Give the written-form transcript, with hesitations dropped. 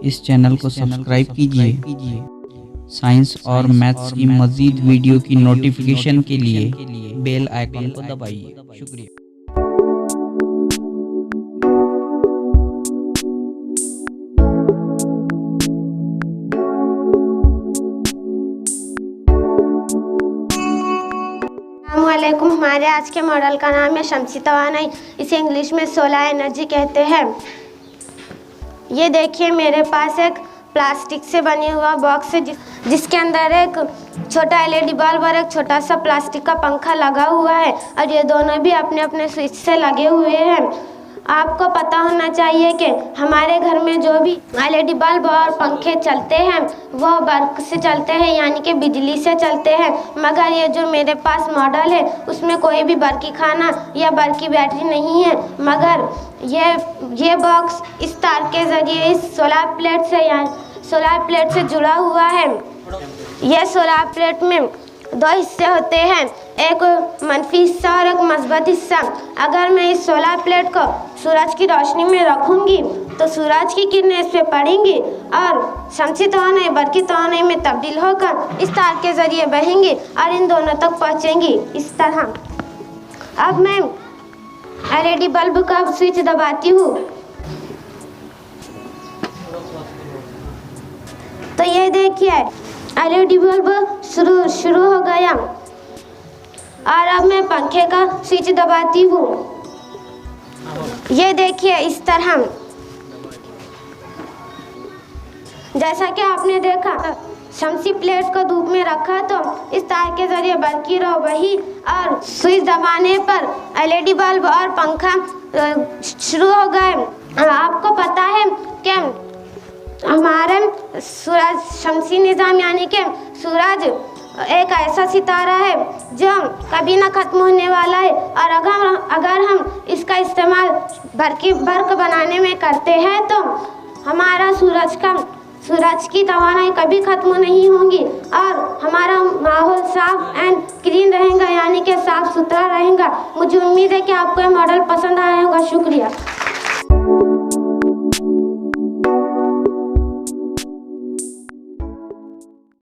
इस चैनल को सब्सक्राइब कीजिए। साइंस और मैथ्स की मज़ीद वीडियो की नोटिफिकेशन के लिए बेल आइकन को दबाइए। शुक्रिया। अस्सलामुअलैकुम। हमारे आज के मॉडल का नाम है शमसी तवानाई। इसे इंग्लिश में सोलर एनर्जी कहते हैं। ये देखिए, मेरे पास एक प्लास्टिक से बनी हुआ बॉक्स है जिसके अंदर एक छोटा एलईडी बल्ब और एक छोटा सा प्लास्टिक का पंखा लगा हुआ है और ये दोनों भी अपने अपने स्विच से लगे हुए हैं। आपको पता होना चाहिए कि हमारे घर में जो भी एलईडी बल्ब और पंखे चलते हैं वह बल्ब से चलते हैं, यानी कि बिजली से चलते हैं। मगर ये जो मेरे पास मॉडल है उसमें कोई भी बरकी खाना या बरकी बैटरी नहीं है, मगर ये बॉक्स इस तार के ज़रिए इस सोलर प्लेट से जुड़ा हुआ है। यह सोलर प्लेट में दो हिस्से होते हैं, एक मनफी हिस्सा और एक मस्बत हिस्सा। अगर मैं इस सोलर प्लेट को सूरज की रोशनी में रखूंगी तो सूरज की किरणें इस पे पड़ेंगी और शमसी तवानाई बरकी तवानाई में तब्दील होकर इस तार के ज़रिए बहेंगी और इन दोनों तक पहुंचेंगी। इस तरह अब मैं एलईडी बल्ब का स्विच दबाती हूँ तो ये देखिए, एलईडी बल्ब शुरू हो गया और अब मैं पंखे का स्विच दबाती हूँ। ये देखिए, इस तरह जैसा कि आपने देखा, शमसी प्लेट को धूप में रखा तो इस तार के जरिए बरकी रो बही और स्विच दबाने पर एलईडी बल्ब और पंखा शुरू हो गए। आपको पता है कि हमारे सूरज शमसी निज़ाम यानी कि सूरज एक ऐसा सितारा है जो कभी ना ख़त्म होने वाला है और अगर हम इसका इस्तेमाल बर्क बनाने में करते हैं तो हमारा सूरज की तवानाई कभी ख़त्म नहीं होगी और हमारा माहौल साफ एंड क्लीन रहेगा, यानी कि साफ़ सुथरा रहेगा। मुझे उम्मीद है कि आपको ये मॉडल पसंद आया होगा। शुक्रिया।